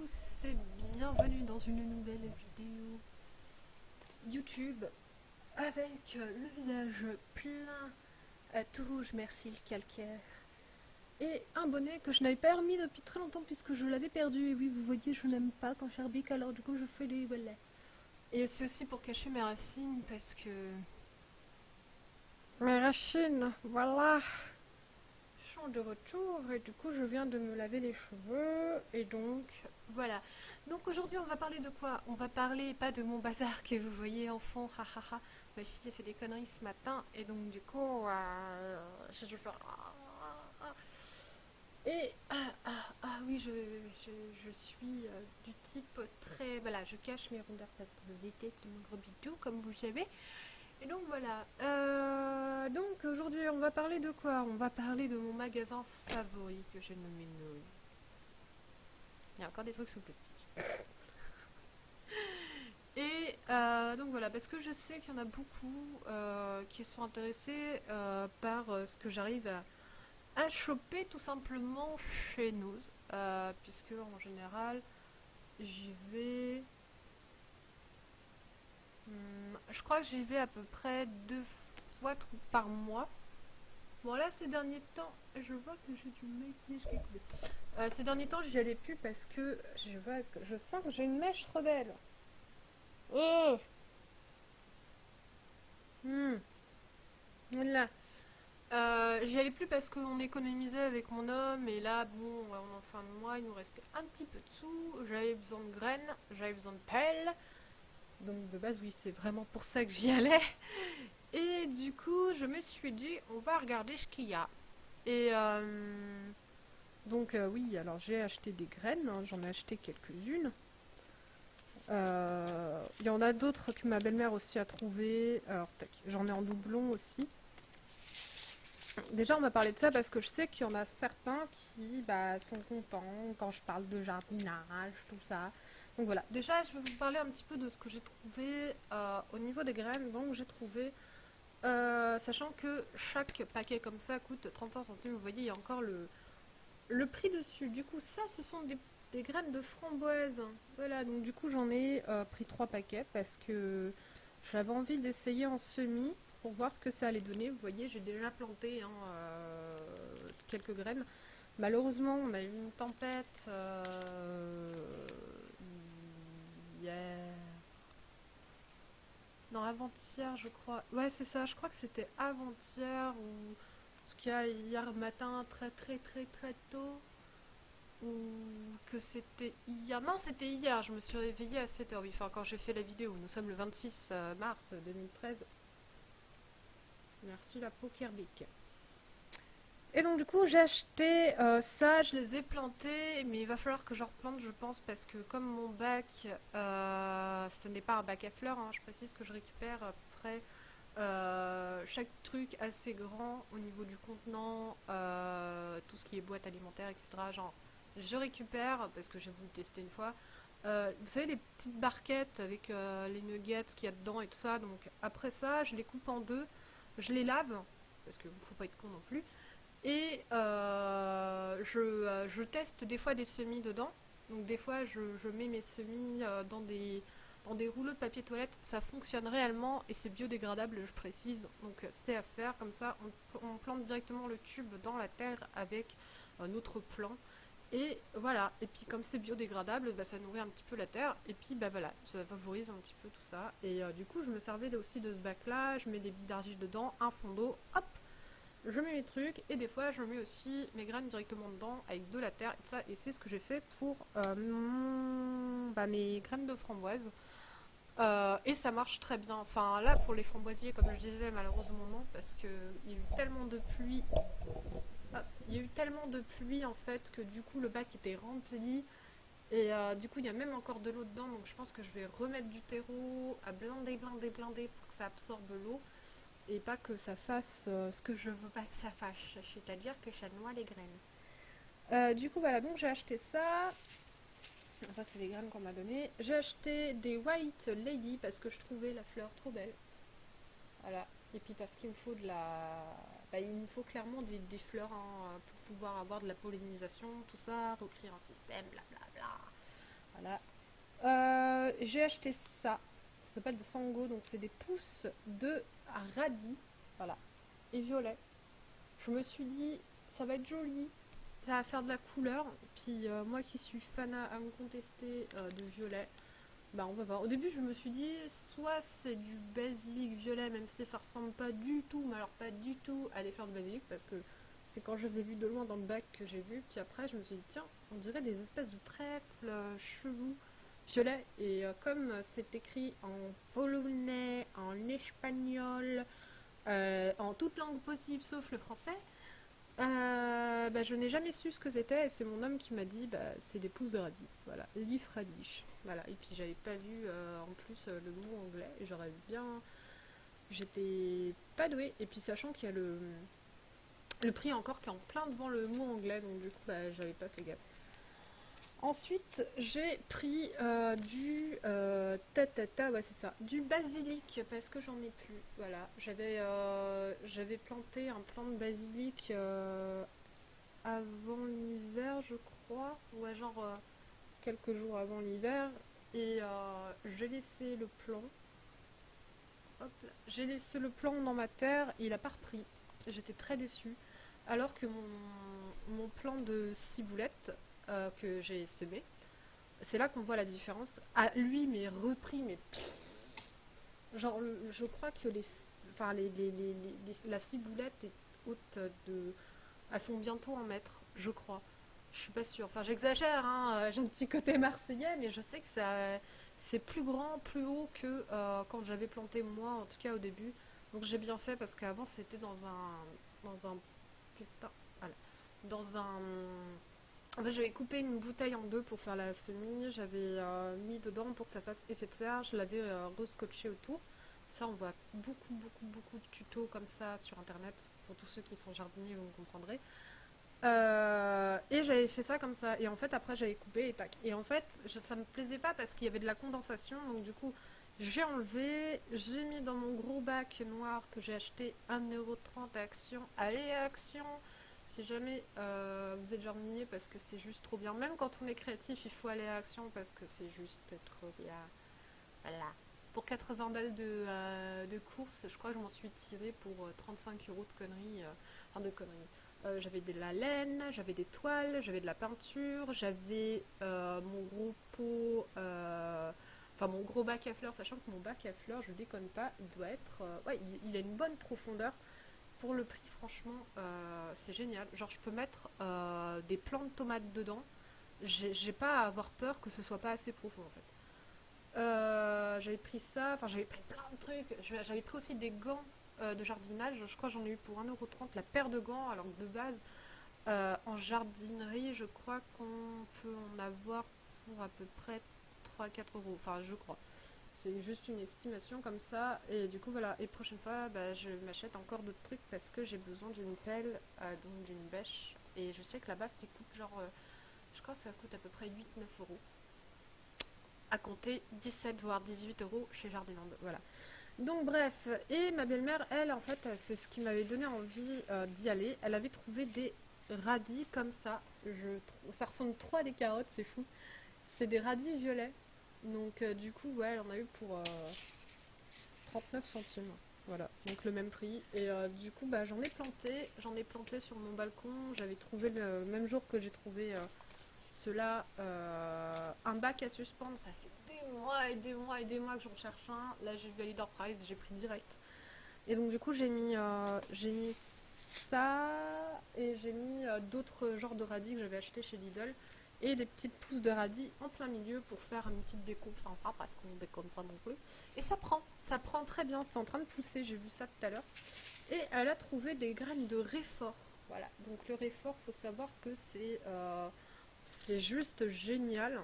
tous et bienvenue dans une nouvelle vidéo YouTube avec le visage plein tout rouge, merci le calcaire, et un bonnet que je n'avais pas remis depuis très longtemps puisque je l'avais perdu. Et oui, vous voyez, je n'aime pas quand j'arbique, alors du coup je fais des voilà. Et c'est aussi pour cacher mes racines parce que mes racines, voilà, sont de retour et du coup je viens de me laver les cheveux et donc voilà. Donc aujourd'hui on va parler de quoi? On va parler pas de mon bazar que vous voyez en fond, hahaha. Ma fille a fait des conneries ce matin et donc du coup j'ai dû faire et oui, je suis du type très voilà, je cache mes rondeurs parce que je déteste mon gros bidou comme vous le savez. Et donc voilà. Donc aujourd'hui, on va parler de quoi? On va parler de mon magasin favori que j'ai nommé Nose. Il y a encore des trucs sous plastique. Et donc voilà, parce que je sais qu'il y en a beaucoup qui sont intéressés par ce que j'arrive à choper tout simplement chez Nose. Puisque en général, j'y vais. Je crois que j'y vais à peu près 2 fois par mois. Bon là ces derniers temps, je vois que j'ai du maquillage qui est coulé. Ces derniers temps j'y allais plus parce que je sens que j'ai une mèche rebelle. Oh Hmm, Voilà. J'y allais plus parce qu'on économisait avec mon homme et là bon en fin de mois il nous restait un petit peu de sous. J'avais besoin de graines, j'avais besoin de pelles. Donc de base oui c'est vraiment pour ça que j'y allais. Et du coup je me suis dit on va regarder ce qu'il y a. Et donc oui, alors j'ai acheté des graines, hein, j'en ai acheté quelques-unes. Il y en a d'autres que ma belle-mère aussi a trouvées. Alors tac, j'en ai en doublon aussi. Déjà on m'a parlé de ça parce que je sais qu'il y en a certains qui sont contents quand je parle de jardinage, tout ça. Donc voilà, déjà je vais vous parler un petit peu de ce que j'ai trouvé au niveau des graines. Donc j'ai trouvé, sachant que chaque paquet comme ça coûte 35 centimes, vous voyez il y a encore le prix dessus. Du coup, ça, ce sont des graines de framboise. Voilà, donc du coup, j'en ai pris 3 paquets parce que j'avais envie d'essayer en semis pour voir ce que ça allait donner. Vous voyez, j'ai déjà planté quelques graines. Malheureusement, on a eu une tempête hier. Non, avant-hier, je crois. Ouais, c'est ça, je crois que c'était avant-hier ou. Parce qu'il y a hier matin, très très très très tôt. Ou que c'était hier. Non, c'était hier, je me suis réveillée à 7h. Oui, enfin, quand j'ai fait la vidéo, nous sommes le 26 mars 2013. Merci la Pokerbic. Et donc, du coup, j'ai acheté ça, je les ai plantés, mais il va falloir que je replante, je pense, parce que comme mon bac, ce n'est pas un bac à fleurs, hein, je précise que je récupère à peu près chaque truc assez grand au niveau du contenant, tout ce qui est boîte alimentaire, etc. Genre, je récupère, parce que j'ai voulu tester une fois, vous savez, les petites barquettes avec les nuggets qu'il y a dedans et tout ça. Donc, après ça, je les coupe en deux, je les lave, parce qu'il ne faut pas être con non plus, et je teste des fois des semis dedans. Donc, des fois, je mets mes semis dans des rouleaux de papier toilette, ça fonctionne réellement et c'est biodégradable, je précise. Donc c'est à faire, comme ça on plante directement le tube dans la terre avec notre plant. Et voilà, et puis comme c'est biodégradable, ça nourrit un petit peu la terre, et puis voilà, ça favorise un petit peu tout ça. Et du coup je me servais aussi de ce bac là, je mets des billes d'argile dedans, un fond d'eau, hop, je mets mes trucs, et des fois je mets aussi mes graines directement dedans avec de la terre et tout ça, et c'est ce que j'ai fait pour mes graines de framboise. Et ça marche très bien. Enfin, là, pour les framboisiers, comme je disais, malheureusement non, parce qu'il y a eu tellement de pluie. Il y a eu tellement de pluie en fait que du coup le bac était rempli. Et du coup, il y a même encore de l'eau dedans. Donc, je pense que je vais remettre du terreau à blinder, blinder, blinder pour que ça absorbe l'eau. Et pas que ça fasse ce que je veux pas que ça fasse. C'est-à-dire que ça noie les graines. Du coup, voilà. Donc, j'ai acheté ça. Ça, c'est les graines qu'on m'a donné. J'ai acheté des White Lady parce que je trouvais la fleur trop belle. Voilà. Et puis parce qu'il me faut il me faut clairement des fleurs hein, pour pouvoir avoir de la pollinisation, tout ça, recréer un système, blablabla. Voilà. J'ai acheté ça. Ça s'appelle de Sango, donc c'est des pousses de radis. Voilà. Et violet. Je me suis dit, ça va être joli. Ça va faire de la couleur. Puis moi qui suis fan à me contester de violet, bah on va voir. Au début je me suis dit, soit c'est du basilic violet, même si ça ressemble pas du tout, mais alors pas du tout à des fleurs de basilic, parce que c'est quand je les ai vus de loin dans le bac que j'ai vu. Puis après je me suis dit, tiens, on dirait des espèces de trèfles chelous violet. Et comme c'est écrit en polonais, en espagnol, en toute langue possible sauf le français, bah, je n'ai jamais su ce que c'était et c'est mon homme qui m'a dit bah, c'est des pousses de radis. Voilà, leaf radish. Voilà, et puis j'avais pas vu en plus le mot anglais et j'aurais bien. J'étais pas douée. Et puis sachant qu'il y a le prix encore qui est en plein devant le mot anglais, donc du coup bah, j'avais pas fait gaffe. Ensuite, j'ai pris ouais, c'est ça, du basilic parce que j'en ai plus. Voilà, j'avais planté un plant de basilic avant l'hiver, je crois, ouais, genre quelques jours avant l'hiver, et j'ai laissé le plant. Hop là. J'ai laissé le plant dans ma terre, et il a pas repris. J'étais très déçue. Alors que mon plant de ciboulette que j'ai semé, c'est là qu'on voit la différence. Ah, lui, mais repris, mais genre, je crois que enfin, la ciboulette est haute de. Elles font bientôt un mètre, je crois. Je suis pas sûre. Enfin, j'exagère, hein, j'ai un petit côté marseillais, mais je sais que c'est plus grand, plus haut que quand j'avais planté moi, en tout cas au début. Donc j'ai bien fait parce qu'avant c'était dans un putain, voilà, dans un. En fait, j'avais coupé une bouteille en deux pour faire la semis. J'avais mis dedans pour que ça fasse effet de serre. Je l'avais rescotché autour. Ça, on voit beaucoup, beaucoup, beaucoup de tutos comme ça sur internet. Pour tous ceux qui sont jardiniers, vous comprendrez. Et j'avais fait ça comme ça. Et en fait, après, j'avais coupé et tac. Et en fait, ça me plaisait pas parce qu'il y avait de la condensation. Donc, du coup, j'ai enlevé. J'ai mis dans mon gros bac noir que j'ai acheté 1,30€ à Action. Allez, à Action! Si jamais vous êtes jardinier, parce que c'est juste trop bien. Même quand on est créatif, il faut aller à Action parce que c'est juste trop bien. Voilà. Pour 80 balles de course, je crois que je m'en suis tirée pour 35€ de conneries. Enfin, de conneries. J'avais de la laine, j'avais des toiles, j'avais de la peinture, j'avais mon gros pot, enfin mon gros bac à fleurs, sachant que mon bac à fleurs, je déconne pas, il doit être, ouais, il a une bonne profondeur. Pour le prix, franchement, c'est génial. Genre, je peux mettre des plants de tomates dedans. J'ai pas à avoir peur que ce soit pas assez profond en fait. J'avais pris ça, enfin j'avais pris plein de trucs. J'avais pris aussi des gants de jardinage. Je crois que j'en ai eu pour 1,30€ la paire de gants, alors que de base, en jardinerie, je crois qu'on peut en avoir pour à peu près 3 4 euros. Enfin, je crois. C'est juste une estimation comme ça. Et du coup, voilà. Et prochaine fois, bah, je m'achète encore d'autres trucs parce que j'ai besoin d'une pelle, donc d'une bêche. Et je sais que là-bas, ça coûte genre. Je crois que ça coûte à peu près 8 9 euros. À compter 17 voire 18€ chez Jardiland. Voilà. Donc bref, et ma belle-mère, elle, en fait, c'est ce qui m'avait donné envie d'y aller. Elle avait trouvé des radis comme ça. Ça ressemble trop à des carottes, c'est fou. C'est des radis violets. Donc du coup, ouais, elle en a eu pour 39 centimes. Voilà, donc le même prix. Et du coup, bah, j'en ai planté. J'en ai planté sur mon balcon. J'avais trouvé le même jour que j'ai trouvé cela, un bac à suspendre. Ça fait des mois et des mois et des mois que j'en cherche un. Là, j'ai vu à Leader Price, j'ai pris direct. Et donc du coup, j'ai mis ça et j'ai mis d'autres genres de radis que j'avais acheté chez Lidl et des petites pousses de radis en plein milieu pour faire une petite déco sympa parce qu'on ne déconne pas non plus. Et ça prend très bien, c'est en train de pousser, j'ai vu ça tout à l'heure. Et elle a trouvé des graines de réfort. Voilà, donc le réfort, faut savoir que c'est juste génial.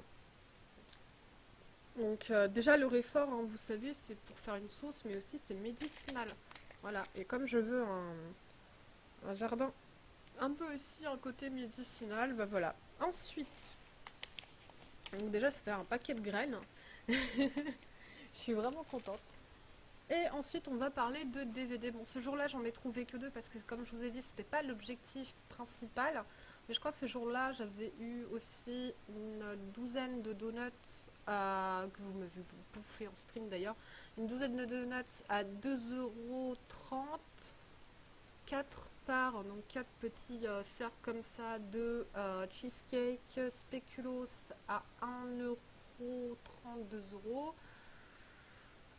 Donc déjà le réfort, hein, vous savez, c'est pour faire une sauce, mais aussi c'est médicinal. Voilà, et comme je veux un jardin un peu aussi un côté médicinal, bah voilà. Ensuite, donc déjà ça fait un paquet de graines. Je suis vraiment contente. Et ensuite on va parler de DVD. Bon, ce jour-là j'en ai trouvé que deux parce que comme je vous ai dit, c'était pas l'objectif principal. Mais je crois que ce jour-là, j'avais eu aussi une douzaine de donuts que vous m'avez bouffé en stream d'ailleurs. Une douzaine de donuts à 2,30 €, 4 par, donc 4 petits cercles comme ça de cheesecake spéculoos à 1,32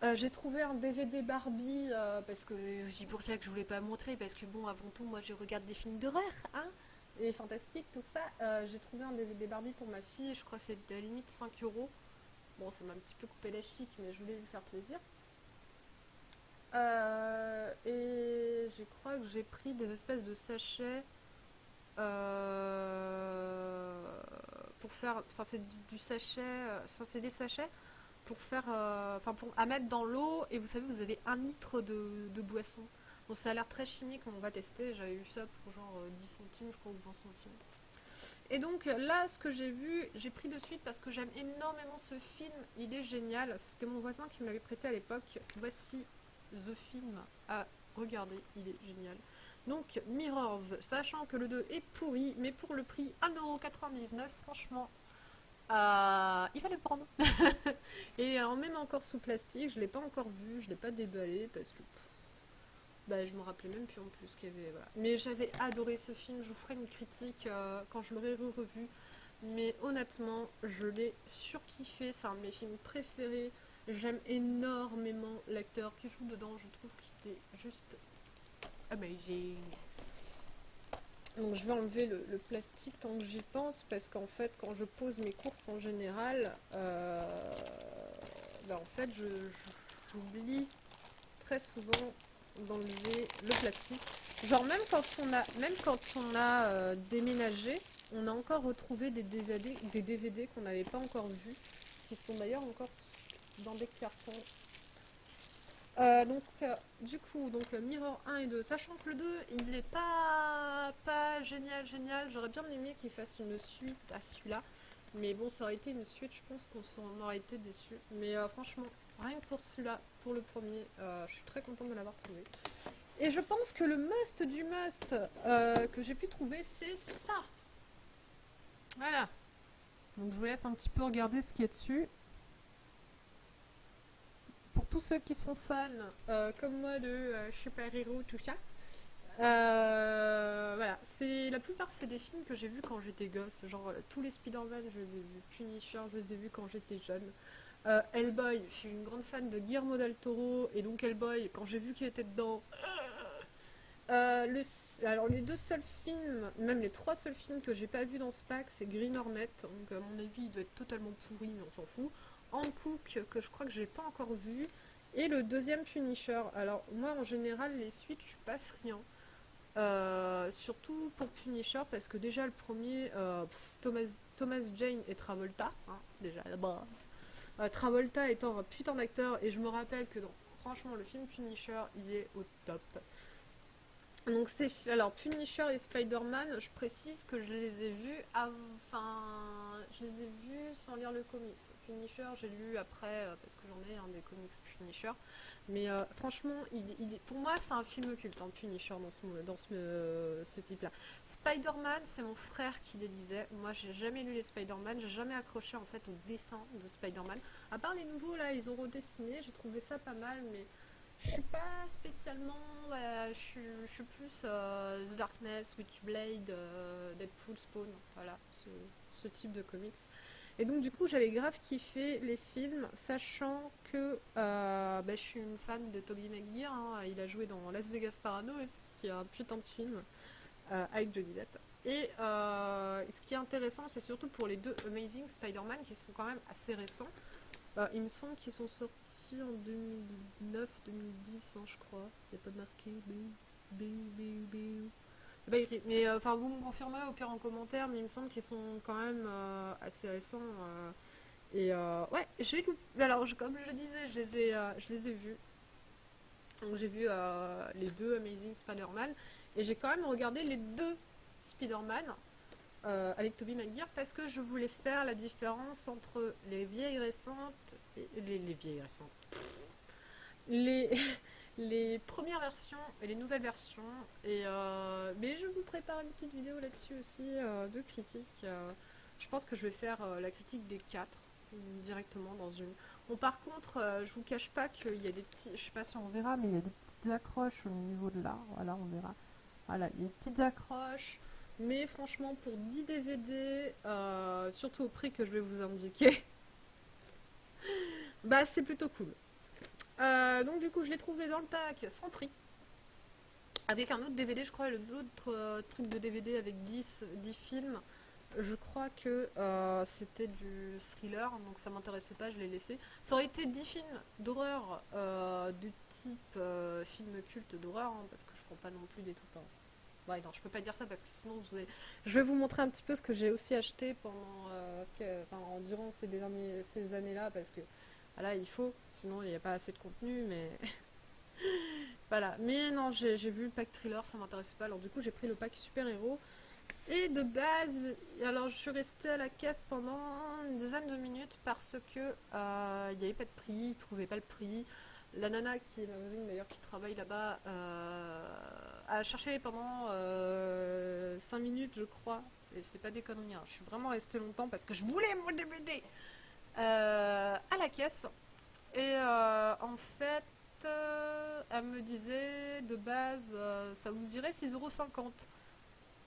€. J'ai trouvé un DVD Barbie parce que je dis pour ça que je voulais pas montrer parce que bon avant tout moi je regarde des films d'horreur hein et fantastique tout ça. J'ai trouvé un DVD Barbie pour ma fille, je crois que c'était à la limite 5 €. Bon ça m'a un petit peu coupé la chic mais je voulais lui faire plaisir. Et je crois que j'ai pris des espèces de sachets euh, pour faire, enfin c'est du sachet, ça c'est des sachets pour faire, enfin pour à mettre dans l'eau et vous savez vous avez 1 litre de boisson. Bon ça a l'air très chimique, on va tester. J'avais eu ça pour genre 10 centimes je crois ou 20 centimes. Et donc là ce que j'ai vu, j'ai pris de suite parce que j'aime énormément ce film, il est génial. C'était mon voisin qui me l'avait prêté à l'époque. Voici The Film à regarder, il est génial. Donc Mirrors, sachant que le 2 est pourri, mais pour le prix 1,99 €, franchement, il fallait le prendre. Et même encore sous plastique, je l'ai pas encore vu, je l'ai pas déballé parce que bah, je me rappelais même plus en plus qu'il y avait. Voilà. Mais j'avais adoré ce film, je vous ferai une critique quand je l'aurai revu. Mais honnêtement, je l'ai surkiffé, c'est un de mes films préférés. J'aime énormément l'acteur qui joue dedans, je trouve qu'il est juste amazing. Donc je vais enlever le plastique tant que j'y pense parce qu'en fait quand je pose mes courses en général, bah, en fait j'oublie très souvent d'enlever le plastique. Genre même quand on a déménagé, on a encore retrouvé des DVD qu'on n'avait pas encore vus, qui sont d'ailleurs encore dans des cartons. Du coup, donc Mirror 1 et 2, sachant que le 2, il n'est pas génial, j'aurais bien aimé qu'il fasse une suite à celui-là, mais bon, ça aurait été une suite, je pense qu'on s'en aurait été déçus. Mais franchement, rien que pour celui-là, pour le premier, je suis très contente de l'avoir trouvé. Et je pense que le must du must que j'ai pu trouver, c'est ça. Voilà. Donc je vous laisse un petit peu regarder ce qu'il y a dessus. Pour tous ceux qui sont fans, comme moi, de super-héros, tout ça, voilà. La plupart, c'est des films que j'ai vus quand j'étais gosse. Genre, tous les Spider-Man, je les ai vus. Punisher, je les ai vus quand j'étais jeune. Hellboy, je suis une grande fan de Guillermo del Toro, et donc Hellboy, quand j'ai vu qu'il était dedans. Alors, les deux seuls films, même les trois seuls films que j'ai pas vus dans ce pack, c'est Green Hornet. Donc, à mon avis, il doit être totalement pourri, mais on s'en fout. Hancock, que je crois que j'ai pas encore vu. Et le deuxième Punisher. Alors, moi, en général, les suites, je suis pas friand. Surtout pour Punisher, parce que déjà, le premier, Thomas Jane et Travolta, hein, déjà à la base. Travolta étant un putain d'acteur, et je me rappelle que, franchement, le film Punisher, il est au top. Donc alors Punisher et Spider-Man, je précise que je les ai vus je les ai vus sans lire le comics. Punisher, j'ai lu après parce que j'en ai un des comics Punisher. Mais franchement, pour moi, c'est un film culte, hein, Punisher ce type-là. Spider-Man, c'est mon frère qui les lisait. Moi, j'ai jamais lu les Spider-Man, j'ai jamais accroché en fait au dessin de Spider-Man. À part les nouveaux là, ils ont redessiné, j'ai trouvé ça pas mal, mais je suis pas spécialement. Je suis plus The Darkness, Witchblade, Deadpool, Spawn, voilà, ce type de comics. Et donc, du coup, j'avais grave kiffé les films, sachant que je suis une fan de Tobey Maguire. Hein, il a joué dans Las Vegas Paranoid, qui est un putain de film avec Johnny Depp. Et ce qui est intéressant, c'est surtout pour les deux Amazing Spider-Man qui sont quand même assez récents. Il me semble qu'ils sont sortis en 2009-2010, hein, je crois. Il n'y a pas marqué. C'est pas écrit. Mais enfin, vous me confirmerez au pire en commentaire, mais il me semble qu'ils sont quand même assez récents. Ouais, j'ai lu. Alors, comme je le disais, je les ai vus. Donc, j'ai vu les deux Amazing Spider-Man. Et j'ai quand même regardé les deux Spider-Man avec Tobey Maguire parce que je voulais faire la différence entre les vieilles récentes et les vieilles récentes. Les, les premières versions et les nouvelles versions. Mais je vous prépare une petite vidéo là-dessus aussi, de critique. Je pense que je vais faire la critique des 4 directement dans une. Bon, par contre, je vous cache pas qu'il y a des petits. Je sais pas si on verra, mais il y a des petites accroches au niveau de là. Voilà, on verra. Voilà, il y a des petites accroches. Mais franchement, pour 10 DVD, surtout au prix que je vais vous indiquer, bah c'est plutôt cool. Donc du coup, je l'ai trouvé dans le pack sans prix. Avec un autre DVD, je crois, l'autre truc de DVD avec 10 films. Je crois que c'était du thriller, donc ça m'intéressait pas, je l'ai laissé. Ça aurait été 10 films d'horreur de type film culte d'horreur, hein, parce que je prends pas non plus des trucs. Ouais, non, je peux pas dire ça parce que sinon je vais vous montrer un petit peu ce que j'ai aussi acheté durant ces années-là, parce que voilà, il faut, sinon il n'y a pas assez de contenu, mais voilà. Mais non, j'ai vu le pack thriller, ça m'intéressait pas, alors du coup j'ai pris le pack super-héros. Et de base, alors je suis restée à la caisse pendant une dizaine de minutes parce que il n'y avait pas de prix, ils trouvaient pas le prix. La nana qui est ma voisine d'ailleurs qui travaille là-bas a cherché pendant 5 minutes je crois. Et c'est pas des conneries, hein. Je suis vraiment restée longtemps parce que je voulais mon DVD à la caisse. Et en fait, elle me disait de base ça vous irait 6,50 €.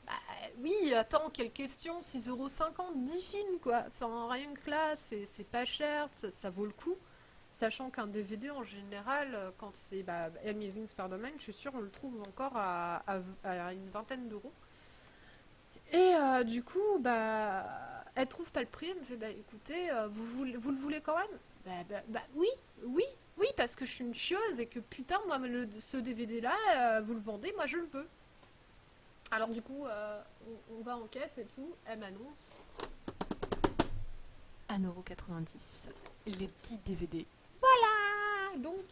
Bah, oui, attends, quelle question, 6,50 €, 10 films quoi. Enfin, rien que là, c'est pas cher, ça vaut le coup. Sachant qu'un DVD en général, quand c'est Amazing Spider-Man, je suis sûre on le trouve encore à une vingtaine d'euros. Et du coup, elle trouve pas le prix, elle me fait bah écoutez, vous le voulez quand même? Oui, oui, oui, parce que je suis une chieuse et que putain, moi, ce DVD là, vous le vendez, moi je le veux. Alors du coup, on va en caisse et tout, elle m'annonce 1,90 €, les 10 DVD. Voilà. Donc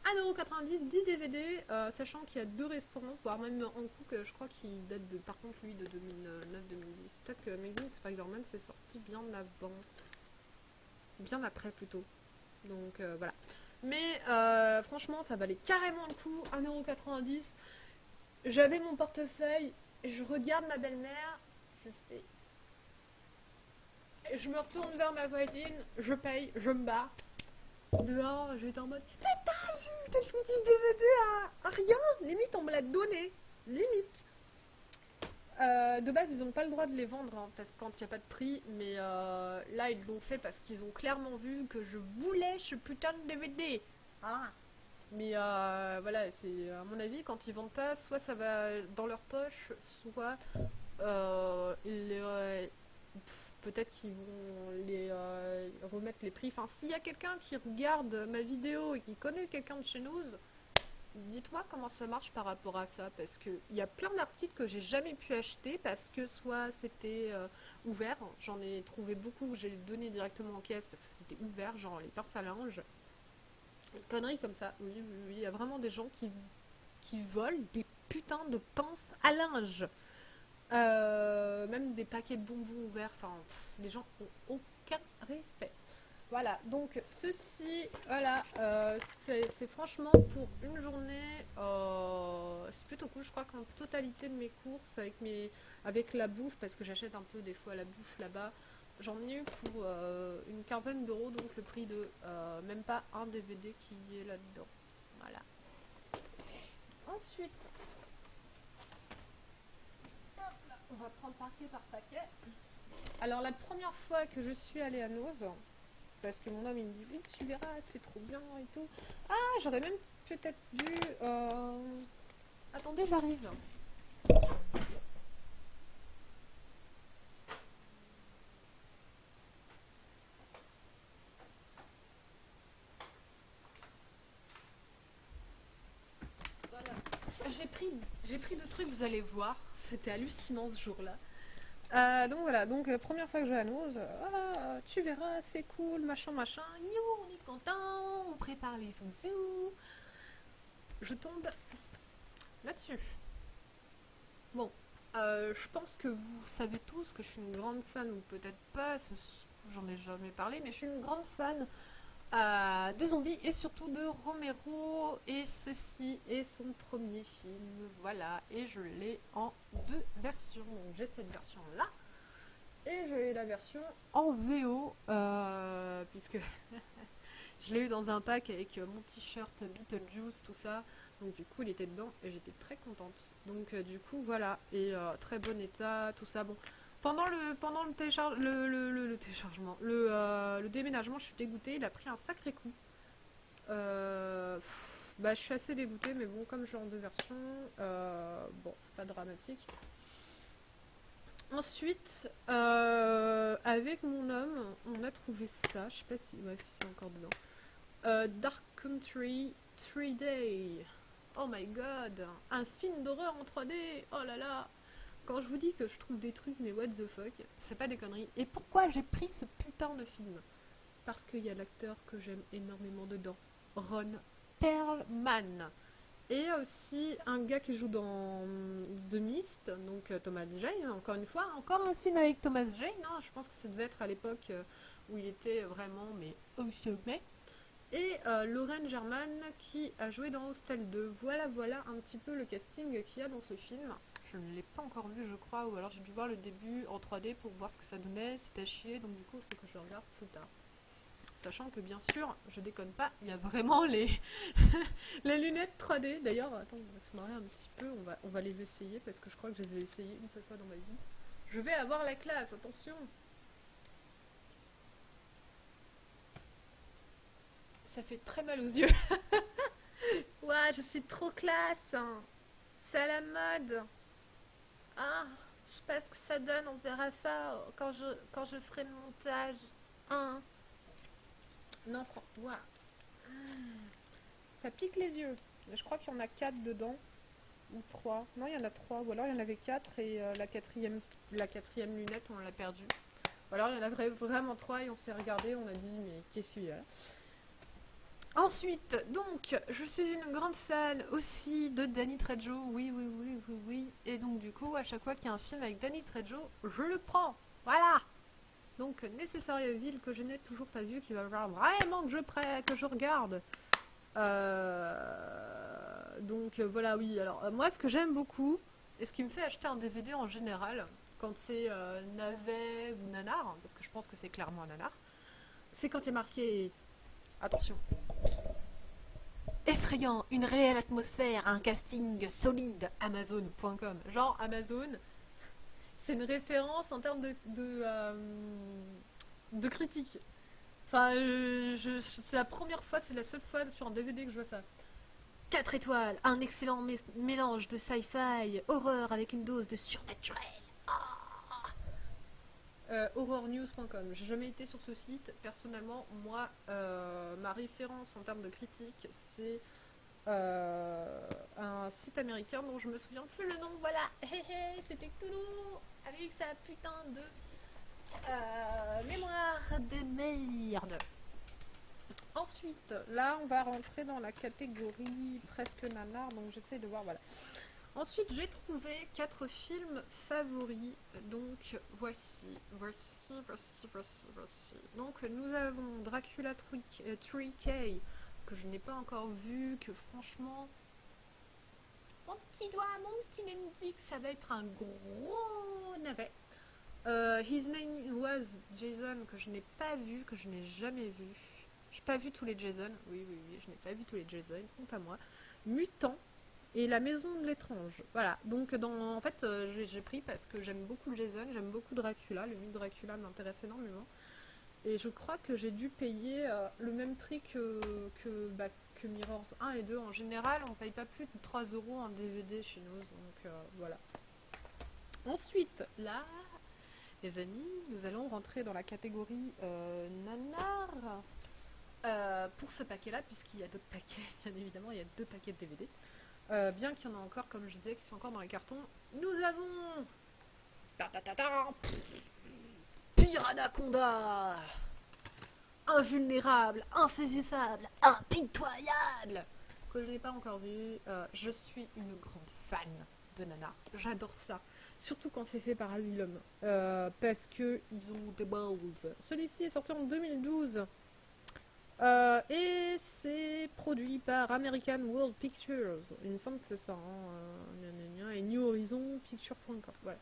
1,90 €, 10 DVD, sachant qu'il y a 2 récents, voire même en coup que je crois qu'il date par contre lui de 2009-2010. Peut-être que Amazing Spider-Man c'est sorti bien avant, bien après plutôt. Donc voilà. Mais franchement, ça valait carrément le coup, 1,90 €. J'avais mon portefeuille, je regarde ma belle-mère, je me retourne vers ma voisine, je paye, je me barre. Dehors, j'étais en mode putain, j'ai eu tes petits DVD à rien, limite on me l'a donné, limite. De base, ils n'ont pas le droit de les vendre hein, parce que quand il n'y a pas de prix, mais là ils l'ont fait parce qu'ils ont clairement vu que je voulais ce putain de DVD. Ah. Mais voilà, c'est à mon avis, quand ils vendent pas, soit ça va dans leur poche, soit peut-être qu'ils vont les remettre les prix. Enfin, s'il y a quelqu'un qui regarde ma vidéo et qui connaît quelqu'un de chez nous, dites-moi comment ça marche par rapport à ça, parce qu'il y a plein d'articles que j'ai jamais pu acheter parce que soit c'était ouvert, j'en ai trouvé beaucoup que j'ai donné directement en caisse parce que c'était ouvert, genre les pinces à linge. Conneries comme ça, oui, oui, oui, il y a vraiment des gens qui volent des putains de pinces à linge. Même des paquets de bonbons ouverts, enfin, les gens ont aucun respect. Voilà, donc ceci, voilà, c'est franchement pour une journée, c'est plutôt cool. Je crois qu'en totalité de mes courses avec la bouffe, parce que j'achète un peu des fois la bouffe là-bas, j'en ai eu pour une quinzaine d'euros, donc le prix de même pas un DVD qui est là-dedans. Voilà. Ensuite, on va prendre paquet par paquet. Alors la première fois que je suis allée à Noz, parce que mon homme il me dit oui tu verras c'est trop bien et tout. Ah j'aurais même peut-être dû... Attendez j'arrive. Voilà. J'ai pris deux trucs, vous allez voir. C'était hallucinant ce jour-là. Donc voilà, donc première fois que je vais à Noz, tu verras, c'est cool, machin, machin, you, on est content, on prépare les sous-sous. Je tombe là-dessus. Bon, je pense que vous savez tous que je suis une grande fan, ou peut-être pas, j'en ai jamais parlé, mais je suis une grande fan de zombies et surtout de Romero. Et ceci est son premier film. Voilà, et je l'ai en deux versions. Donc j'ai cette version-là. Et j'ai la version en VO, puisque je l'ai eu dans un pack avec mon t-shirt Beetlejuice, tout ça. Donc du coup, il était dedans et j'étais très contente. Donc du coup, voilà. Et très bon état, tout ça. Bon, pendant le téléchargement, le déménagement, je suis dégoûtée. Il a pris un sacré coup. Bah, je suis assez dégoûtée, mais bon, comme je l'ai en deux versions, bon, c'est pas dramatique. Ensuite, avec mon homme, on a trouvé ça. Je sais pas si, ouais, si c'est encore dedans. Dark Country 3D. Oh my god, un film d'horreur en 3D. Oh là là. Quand je vous dis que je trouve des trucs, mais what the fuck, c'est pas des conneries. Et pourquoi j'ai pris ce putain de film? Parce qu'il y a l'acteur que j'aime énormément dedans, Ron Perlman. Et aussi un gars qui joue dans The Mist, donc Thomas Jane, encore une fois, encore un film avec Thomas Jane, hein, je pense que ça devait être à l'époque où il était vraiment, mais au sommet. Et Lauren German qui a joué dans Hostel 2. Voilà, voilà un petit peu le casting qu'il y a dans ce film. Je ne l'ai pas encore vu, je crois, ou alors j'ai dû voir le début en 3D pour voir ce que ça donnait, c'était à chier, donc du coup il faut que je le regarde plus tard. Sachant que bien sûr, je déconne pas, il y a vraiment les, les lunettes 3D. D'ailleurs, attends, on va se marrer un petit peu, on va les essayer parce que je crois que je les ai essayées une seule fois dans ma vie. Je vais avoir la classe, attention! Ça fait très mal aux yeux. Ouais, je suis trop classe, hein. C'est à la mode. Ah, je sais pas ce que ça donne, on verra ça quand je ferai le montage. Hein. Non, ouais. Ça pique les yeux. Je crois qu'il y en a 4 dedans. Ou 3. Non, il y en a 3. Ou alors il y en avait 4 et la quatrième lunette, on l'a perdue. Ou alors il y en avait vraiment 3 et on s'est regardé, on a dit mais qu'est-ce qu'il y a là? Ensuite, donc, je suis une grande fan aussi de Danny Trejo. Oui, oui, oui, oui, oui. Et donc du coup, à chaque fois qu'il y a un film avec Danny Trejo, je le prends. Voilà. Donc, Necessarieville que je n'ai toujours pas vu, qui va falloir vraiment que je regarde. Donc voilà, oui. Alors moi, ce que j'aime beaucoup, et ce qui me fait acheter un DVD en général, quand c'est navet ou nanar, hein, parce que je pense que c'est clairement un nanar, c'est quand il est marqué, attention, effrayant, une réelle atmosphère, un casting solide, Amazon.com. Genre Amazon, c'est une référence en termes de critique. Enfin, c'est la première fois, c'est la seule fois sur un DVD que je vois ça. 4 étoiles, un excellent mélange de sci-fi, horreur avec une dose de surnaturel. Horrornews.com. J'ai jamais été sur ce site. Personnellement, moi, ma référence en termes de critique, c'est un site américain dont je me souviens plus le nom. Voilà, c'était Cthulhu avec sa putain de mémoire de merde. Ensuite, là, on va rentrer dans la catégorie presque nanar, donc j'essaie de voir, voilà. Ensuite, j'ai trouvé 4 films favoris, donc voici. Donc, nous avons Dracula 3K, que je n'ai pas encore vu, que franchement, mon petit nez me dit que ça va être un gros navet. His Name Was Jason, que je n'ai pas vu, que je n'ai jamais vu. J'ai pas vu tous les Jason. Oui, oui, oui, je n'ai pas vu tous les Jason. Honte à moi. Mutant et La Maison de l'étrange. Voilà. Donc, en fait, j'ai pris parce que j'aime beaucoup le Jason, j'aime beaucoup Dracula. Le mythe Dracula m'intéresse énormément. Et je crois que j'ai dû payer le même prix que Mirrors 1 et 2. En général, on paye pas plus de 3 euros en DVD chez nous. Donc, voilà. Ensuite, là, les amis, nous allons rentrer dans la catégorie nanar. Pour ce paquet-là, puisqu'il y a d'autres paquets, bien évidemment, il y a 2 paquets de DVD. Bien qu'il y en a encore, comme je disais, qui sont encore dans les cartons. Nous avons Piranaconda, invulnérable, insaisissable, impitoyable, que je n'ai pas encore vu. Je suis une grande fan de Nana. J'adore ça. Surtout quand c'est fait par Asylum. Parce que ils ont des balls. Celui-ci est sorti en 2012. Et c'est produit par American World Pictures. Il me semble que c'est ça. Et New Horizon Picture.com. Voilà.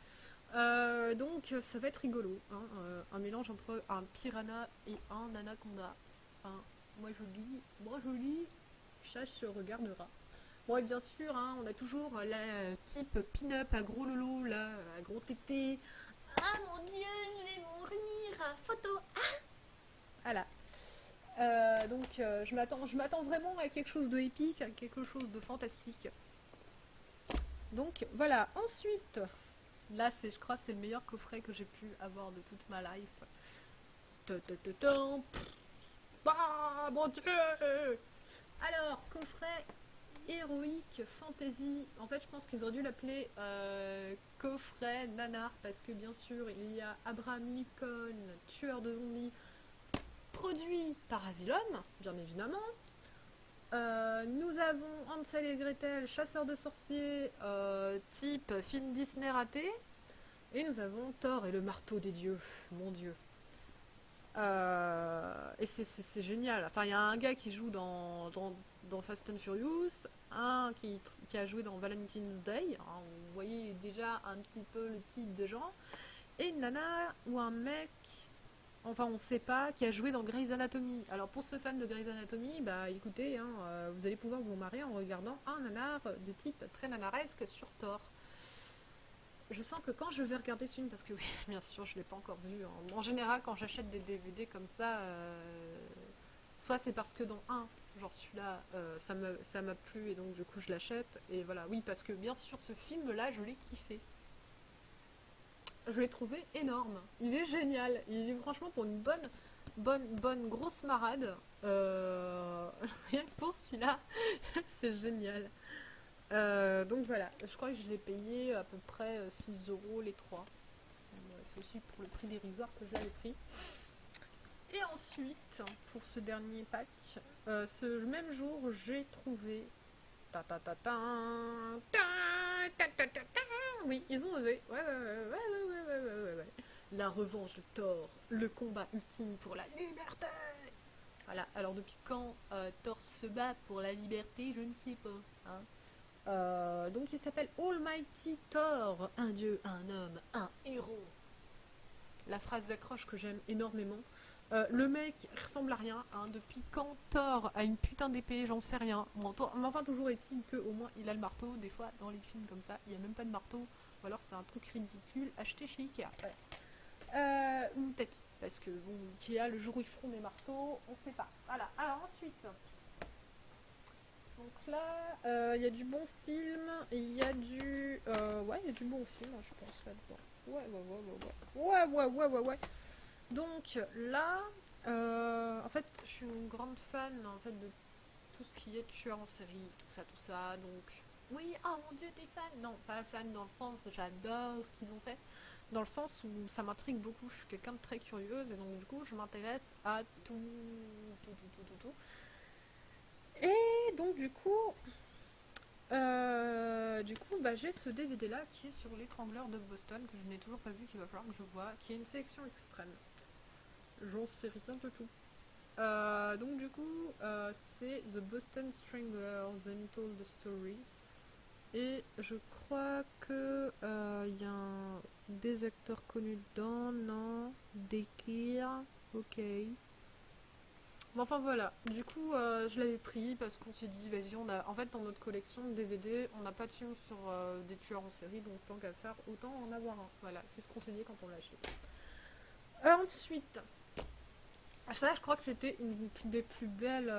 Donc ça va être rigolo. Un mélange entre un piranha et un anaconda. Moi je lis, ça se regardera. Bon, et bien sûr, on a toujours la type pin-up à gros lolo, là, à gros tété. Ah mon dieu, je vais mourir! Photo! Voilà. Donc je m'attends vraiment à quelque chose de épique, à quelque chose de fantastique. Donc voilà. Ensuite, là je crois c'est le meilleur coffret que j'ai pu avoir de toute ma life. Ah mon dieu! Alors, coffret héroïque fantasy. En fait, je pense qu'ils auraient dû l'appeler coffret nanar parce que bien sûr, il y a Abraham Lincoln, tueur de zombies, produit par Asylum, bien évidemment. Nous avons Hansel et Gretel, chasseurs de sorciers, type film Disney raté. Et nous avons Thor et le marteau des dieux, mon dieu. Et c'est génial. Enfin, il y a un gars qui joue dans Fast and Furious, un qui a joué dans Valentine's Day. Hein, vous voyez déjà un petit peu le type de gens. Et une nana ou un mec, enfin on sait pas, qui a joué dans Grey's Anatomy. Alors pour ceux fans de Grey's Anatomy, bah écoutez, vous allez pouvoir vous marrer en regardant un nanar de type très nanaresque sur Thor. Je sens que quand je vais regarder ce film, parce que oui, bien sûr, je ne l'ai pas encore vu. En général, quand j'achète des DVD comme ça, soit c'est parce que dans un, genre celui-là, ça m'a plu et donc du coup je l'achète. Et voilà, oui, parce que bien sûr, ce film-là, je l'ai kiffé. Je l'ai trouvé énorme. Il est génial. Il est franchement pour une bonne grosse marade. Rien que pour celui-là, c'est génial. Donc voilà, je crois que je l'ai payé à peu près 6 euros les trois. C'est aussi pour le prix dérisoire que je l'avais pris. Et ensuite, pour ce dernier pack, ce même jour, j'ai trouvé. Oui, ils ont osé. Ouais. La revanche de Thor, le combat ultime pour la liberté. Voilà, alors depuis quand Thor se bat pour la liberté, je ne sais pas. Donc il s'appelle Almighty Thor, un dieu, un homme, un héros. La phrase d'accroche que j'aime énormément. Le mec ressemble à rien. Depuis quand Thor a une putain d'épée, j'en sais rien. Mais enfin, toujours est-il qu'au moins il a le marteau. Des fois, dans les films comme ça, il n'y a même pas de marteau. Ou alors c'est un truc ridicule acheté chez Ikea. Ouais. Ou Tati. Parce que bon, Ikea, le jour où ils feront des marteaux, on sait pas. Voilà. Alors ensuite. Donc là, il y a du bon film et il y a du... ouais, il y a du bon film, je pense, là-dedans. Ouais. Donc là, en fait, je suis une grande fan en fait, de tout ce qui est tueur en série, tout ça. Donc, oui, oh mon dieu, t'es fan? Non, pas fan dans le sens de j'adore ce qu'ils ont fait. Dans le sens où ça m'intrigue beaucoup, je suis quelqu'un de très curieuse et donc du coup, je m'intéresse à tout. Et donc bah, j'ai ce DVD là qui est sur l'étrangleur de Boston que je n'ai toujours pas vu, qu'il va falloir que je vois, qui est une sélection extrême. J'en sais rien du tout. Donc du coup, c'est The Boston Strangler, Then Told the Story. Et je crois que y a des acteurs connus dedans, non? Dekir, ok. Bon, enfin voilà, du coup je l'avais pris parce qu'on s'est dit vas-y, en fait dans notre collection de DVD on n'a pas de film sur des tueurs en série, donc tant qu'à faire autant en avoir un. Voilà, c'est ce qu'on s'est dit quand on l'a acheté. Ensuite, ça je crois que c'était une des plus belles.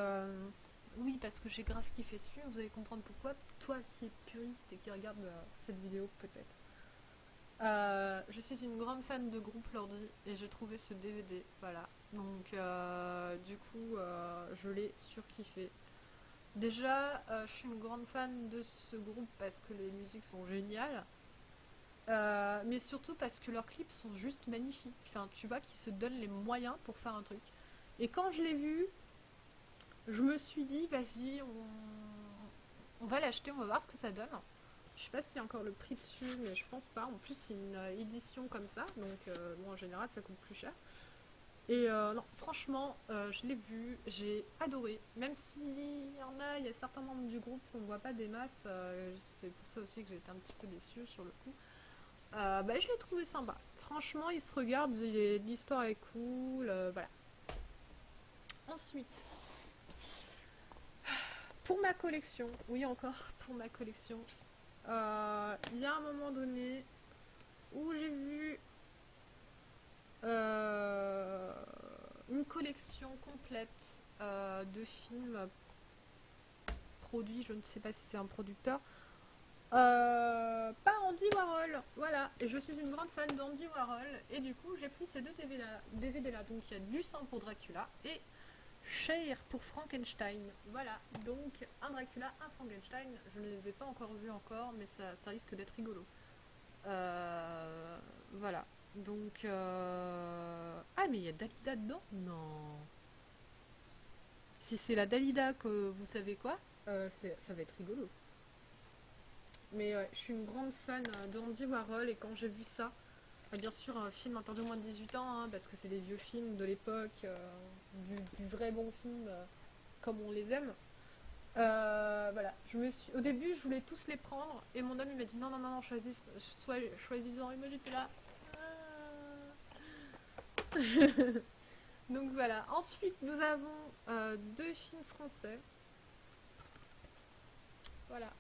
Oui, parce que j'ai grave kiffé ce film, vous allez comprendre pourquoi. Toi qui es puriste et qui regarde cette vidéo peut-être. Je suis une grande fan de groupe Lordi et j'ai trouvé ce DVD, voilà. Donc du coup je l'ai surkiffé. Déjà je suis une grande fan de ce groupe parce que les musiques sont géniales. Mais surtout parce que leurs clips sont juste magnifiques. Enfin tu vois qu'ils se donnent les moyens pour faire un truc. Et quand je l'ai vu, je me suis dit vas-y on va l'acheter, on va voir ce que ça donne. Je sais pas s'il y a encore le prix dessus, mais je pense pas. En plus, c'est une édition comme ça, donc bon, en général, ça coûte plus cher. Et non, franchement, je l'ai vu, j'ai adoré. Même s'il y en a, il y a certains membres du groupe qu'on ne voit pas des masses, c'est pour ça aussi que j'ai été un petit peu déçue sur le coup. Bah, je l'ai trouvé sympa. Franchement, il se regarde, l'histoire est cool, voilà. Ensuite, pour ma collection, oui encore, pour ma collection, il y a un moment donné où j'ai vu euh, une collection complète de films produits, je ne sais pas si c'est un producteur, par Andy Warhol, voilà. Et je suis une grande fan d'Andy Warhol, et du coup j'ai pris ces deux DVD là. Donc il y a Du sang pour Dracula et Cher pour Frankenstein. Voilà, donc un Dracula, un Frankenstein. Je ne les ai pas encore vus encore, mais ça risque d'être rigolo. Voilà. Donc, ah, mais il y a Dalida dedans? Non. Si c'est la Dalida que vous savez quoi, ça va être rigolo. Mais je suis une grande fan d'Andy Warhol et quand j'ai vu ça, bien sûr un film interdit aux moins de 18 ans, hein, parce que c'est des vieux films de l'époque, du vrai bon film comme on les aime. Voilà, au début je voulais tous les prendre et mon homme il m'a dit non non non, non choisis-en, et moi j'étais là. Donc voilà, ensuite nous avons deux films français. Voilà,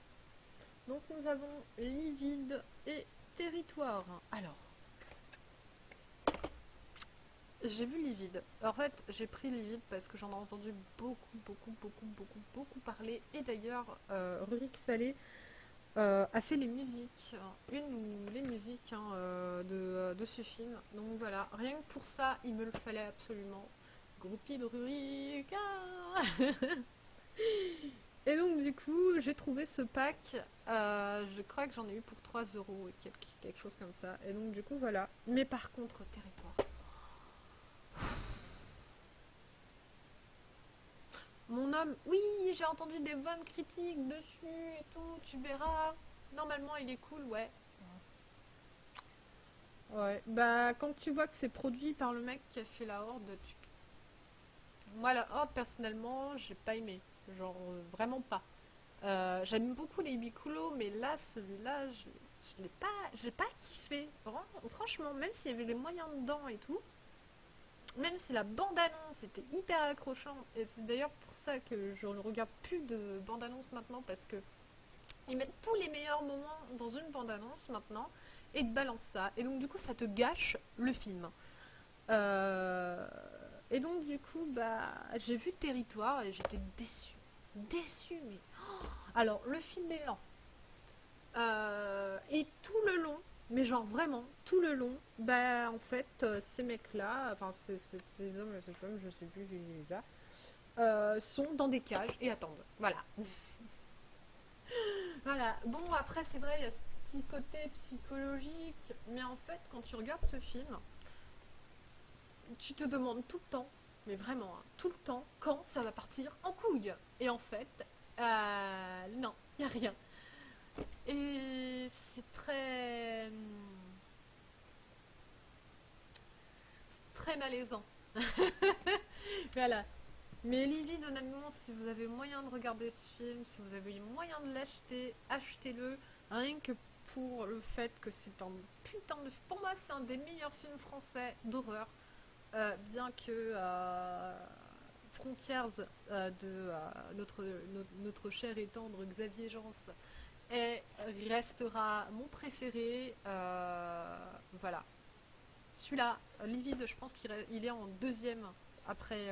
donc nous avons Livide et Territoire. Alors, j'ai vu Livide. En fait, j'ai pris Livide parce que j'en ai entendu beaucoup parler. Et d'ailleurs, Rurik Salé a fait les musiques, une ou les musiques hein, de ce film. Donc voilà, rien que pour ça, il me le fallait absolument. Groupie de Rurik. Ah et donc du coup, j'ai trouvé ce pack. Je crois que j'en ai eu pour 3 euros et quelque chose comme ça. Et donc du coup, voilà. Mais par contre, Territoire. Mon homme, oui, j'ai entendu des bonnes critiques dessus et tout, tu verras. Normalement, il est cool, ouais. Ouais, bah quand tu vois que c'est produit par le mec qui a fait la Horde, moi la Horde personnellement, j'ai pas aimé. Genre vraiment pas. J'aime beaucoup les Biculo, mais là, celui-là, je l'ai pas, j'ai pas kiffé. Franchement, même s'il y avait les moyens dedans et tout, même si la bande-annonce était hyper accrochante, et c'est d'ailleurs pour ça que je ne regarde plus de bande-annonce maintenant, parce que ils mettent tous les meilleurs moments dans une bande-annonce maintenant, et te balancent ça. Et donc du coup, ça te gâche le film. Euh, Et donc du coup, bah, j'ai vu Territoire et j'étais déçue. Déçue, mais... Alors, le film est lent. Et tout le long, mais genre vraiment, tout le long, bah en fait, ces mecs-là, enfin ces hommes et ces femmes, je sais plus, j'ai déjà, sont dans des cages et attendent. Voilà. Voilà. Bon, après, c'est vrai, il y a ce petit côté psychologique, mais en fait, quand tu regardes ce film, tu te demandes tout le temps, mais vraiment, hein, tout le temps, quand ça va partir en couille. Et en fait, non, il n'y a rien. Et c'est très malaisant. Voilà. Mais Livide, honnêtement, si vous avez moyen de regarder ce film, si vous avez moyen de l'acheter, achetez-le. Rien que pour le fait que c'est un putain de... Pour moi, c'est un des meilleurs films français d'horreur. Bien que Frontiers notre cher et tendre Xavier Jans restera mon préféré. Voilà. Celui-là, Livide, je pense qu'il est en deuxième après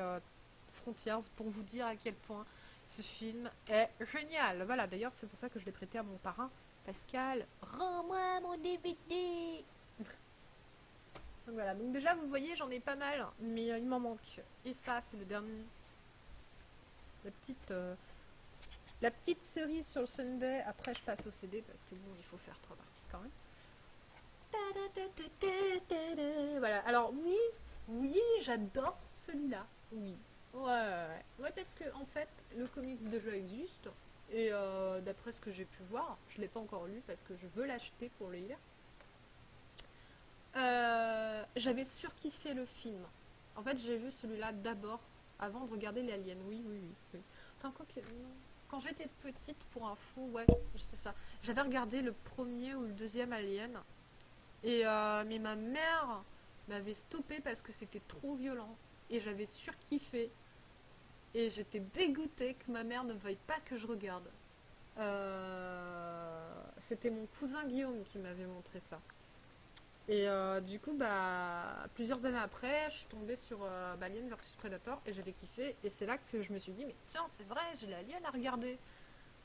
Frontiers pour vous dire à quel point ce film est génial. Voilà, d'ailleurs, c'est pour ça que je l'ai prêté à mon parrain, Pascal. Rends-moi mon DVD. Donc voilà, donc déjà vous voyez j'en ai pas mal, mais il m'en manque. Et ça c'est le dernier. La petite, euh, la petite cerise sur le Sunday, après je passe au CD parce que bon il faut faire 3 parties quand même. Voilà, alors oui, oui j'adore celui-là, oui. Ouais, parce que en fait le comics déjà existe, et d'après ce que j'ai pu voir, je l'ai pas encore lu parce que je veux l'acheter pour le lire. J'avais surkiffé le film. En fait, j'ai vu celui-là d'abord, avant de regarder les aliens. Oui, oui, oui, oui. Enfin, quoi que, non. Quand j'étais petite, pour info, ouais, c'est ça. J'avais regardé le premier ou le deuxième Alien. Mais ma mère m'avait stoppé parce que c'était trop violent. Et j'avais surkiffé. Et j'étais dégoûtée que ma mère ne veuille pas que je regarde. C'était mon cousin Guillaume qui m'avait montré ça. Du coup, bah, plusieurs années après, je suis tombée sur Alien versus Predator et j'avais kiffé. Et c'est là que je me suis dit, mais tiens, c'est vrai, j'ai l'Alien à regarder.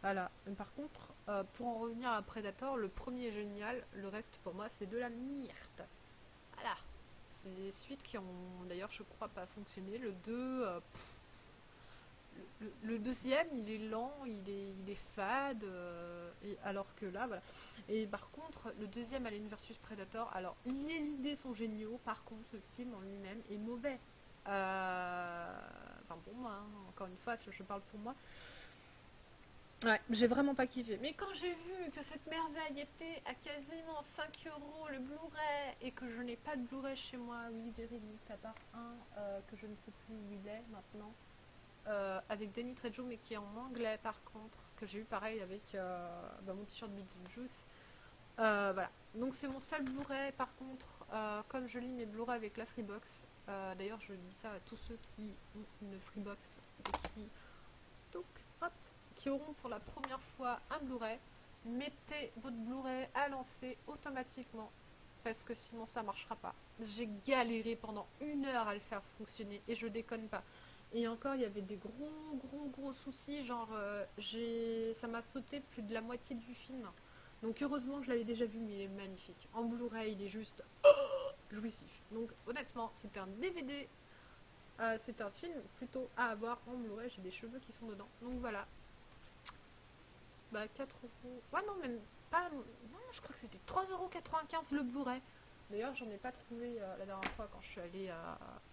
Voilà. Mais par contre, pour en revenir à Predator, le premier est génial, le reste pour moi c'est de la merde. Voilà. C'est des suites qui ont d'ailleurs, je crois, pas fonctionné. Le 2, le deuxième, il est lent, il est fade, alors que là, voilà. Et par contre, le deuxième Alien versus Predator, alors les idées sont géniaux, par contre, le film en lui-même est mauvais. Enfin, pour moi, hein, encore une fois, je parle pour moi. Ouais, j'ai vraiment pas kiffé. Mais quand j'ai vu que cette merveille était à quasiment 5 euros le Blu-ray et que je n'ai pas de Blu-ray chez moi, oui, véridique, à part un que je ne sais plus où il est maintenant, avec Danny Trejo, mais qui est en anglais par contre, que j'ai eu pareil avec bah, mon t-shirt Beetlejuice. Voilà. Donc c'est mon seul Blu-ray par contre, comme je lis mes Blu-ray avec la Freebox. D'ailleurs, je dis ça à tous ceux qui ont une Freebox et qui, donc, hop, qui auront pour la première fois un Blu-ray. Mettez votre Blu-ray à lancer automatiquement parce que sinon ça marchera pas. J'ai galéré pendant 1 heure à le faire fonctionner et je déconne pas. Et encore, il y avait des gros soucis, genre ça m'a sauté plus de la moitié du film. Donc heureusement que je l'avais déjà vu, mais il est magnifique. En Blu-ray, il est juste jouissif. Donc honnêtement, c'était un DVD, c'est un film plutôt à avoir en Blu-ray. J'ai des cheveux qui sont dedans. Donc voilà. Bah 4 euros. Ouais non, même pas. Non, je crois que c'était 3,95 € le Blu-ray. D'ailleurs, j'en ai pas trouvé la dernière fois quand je suis allée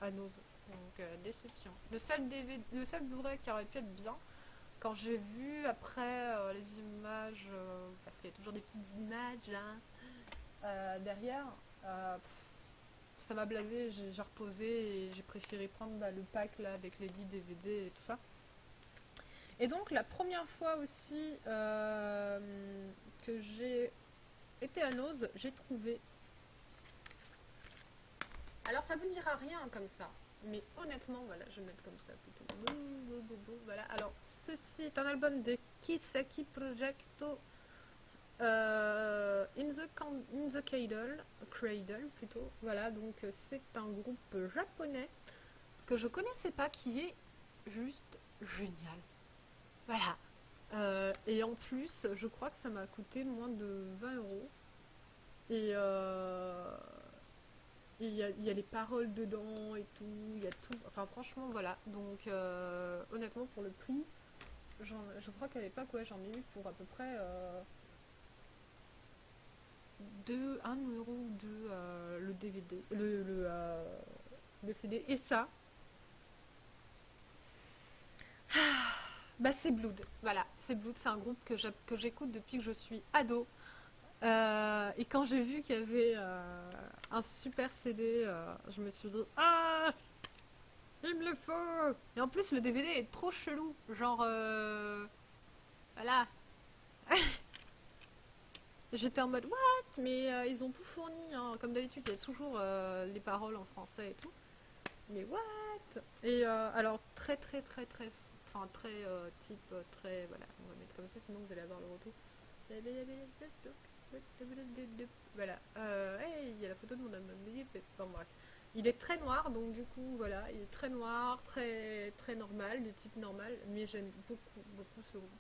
à Nose. Donc déception. Le seul Blu-ray qui aurait pu être bien, quand j'ai vu après les images, parce qu'il y a toujours des petites images hein, derrière, ça m'a blasé, j'ai reposé et j'ai préféré prendre bah, le pack là avec les 10 DVD et tout ça. Et donc la première fois aussi que j'ai été à Nose, j'ai trouvé. Alors ça vous dira rien comme ça, mais honnêtement, voilà, je vais mettre comme ça plutôt. Voilà. Alors ceci est un album de Kisaki Projecto in the Cradle plutôt. Voilà, donc c'est un groupe japonais que je connaissais pas, qui est juste génial. Voilà. Et en plus, je crois que ça m'a coûté moins de 20 euros. Et il y a les paroles dedans et tout, il y a tout. Enfin, franchement, voilà. Donc, honnêtement, pour le prix, je crois qu'à l'époque, ouais, j'en ai eu pour à peu près 1 euro ou 2 le DVD, le CD. Et ça, bah, c'est Blood. Voilà, c'est Blood, c'est un groupe que j'écoute depuis que je suis ado. Et quand j'ai vu qu'il y avait un super CD, je me suis dit ah, il me le faut. Et en plus le DVD est trop chelou, genre voilà. J'étais en mode what, mais ils ont tout fourni, hein. Comme d'habitude il y a toujours les paroles en français et tout. Mais what? Et alors enfin très type très voilà, on va mettre comme ça sinon vous allez avoir le retour. Voilà. Hey, il y a la photo de mon âme. Bon, bref. Il est très noir, donc du coup, voilà. Il est très noir, très normal, de type normal. Mais j'aime beaucoup ce groupe.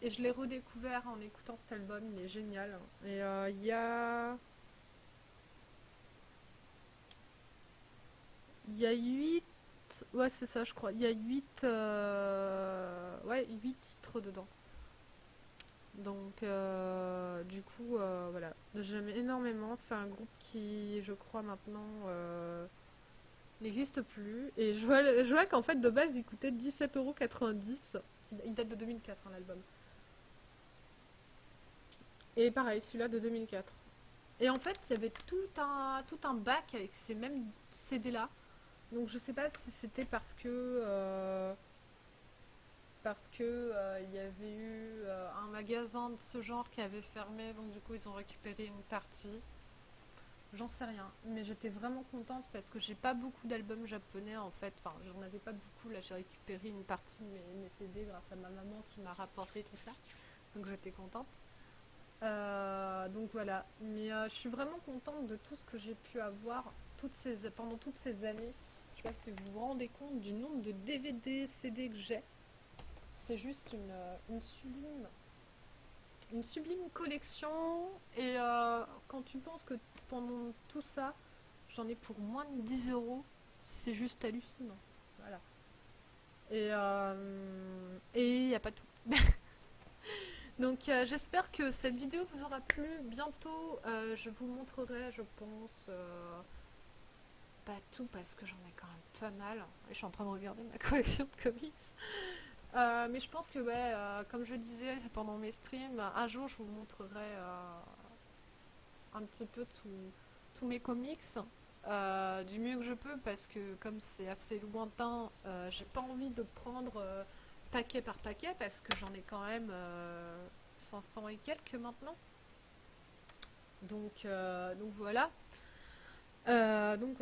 Et je l'ai redécouvert en écoutant cet album. Il est génial. Et il y a. Il y a 8. Ouais, c'est ça, je crois. Il y a 8. Ouais, 8 titres dedans. Donc, du coup, voilà. J'aime énormément. C'est un groupe qui, je crois, maintenant n'existe plus. Et je vois qu'en fait, de base, il coûtait 17,90 €. Il date de 2004, hein, l'album. Et pareil, celui-là de 2004. Et en fait, il y avait tout un bac avec ces mêmes CD-là. Donc je sais pas si c'était parce que il y avait eu un magasin de ce genre qui avait fermé, donc du coup ils ont récupéré une partie. J'en sais rien, mais j'étais vraiment contente parce que j'ai pas beaucoup d'albums japonais en fait. Enfin, j'en avais pas beaucoup. Là, j'ai récupéré une partie de mes CD grâce à ma maman qui m'a rapporté tout ça. Donc j'étais contente. Donc voilà. Mais je suis vraiment contente de tout ce que j'ai pu avoir pendant toutes ces années. Je sais pas si vous vous rendez compte du nombre de DVD, CD que j'ai. C'est juste une sublime collection. Et quand tu penses que pendant tout ça, j'en ai pour moins de 10 euros, c'est juste hallucinant. Voilà. Et il n'y a pas tout. Donc j'espère que cette vidéo vous aura plu. Bientôt, je vous montrerai, je pense, pas tout parce que j'en ai quand même pas mal. Je suis en train de regarder ma collection de comics. Mais je pense que, ouais, comme je disais pendant mes streams, un jour je vous montrerai un petit peu tous mes comics du mieux que je peux parce que, comme c'est assez lointain, j'ai pas envie de prendre paquet par paquet parce que j'en ai quand même 500 et quelques maintenant. Donc voilà. Donc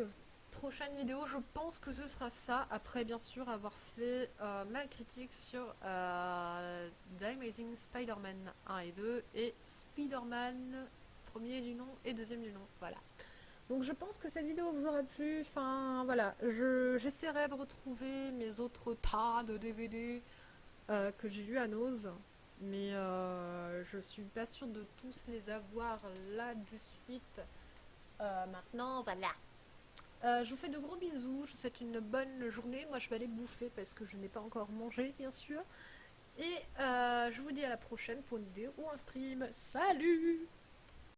prochaine vidéo, je pense que ce sera ça. Après, bien sûr, avoir fait ma critique sur The Amazing Spider-Man 1 et 2 et Spider-Man premier du nom et deuxième du nom. Voilà. Donc je pense que cette vidéo vous aura plu. Enfin voilà, j'essaierai de retrouver mes autres tas de DVD que j'ai lus à Nose. Mais je suis pas sûre de tous les avoir là de suite. Maintenant, voilà. Je vous fais de gros bisous, je vous souhaite une bonne journée. Moi je vais aller bouffer parce que je n'ai pas encore mangé bien sûr. Et je vous dis à la prochaine pour une vidéo ou un stream. Salut!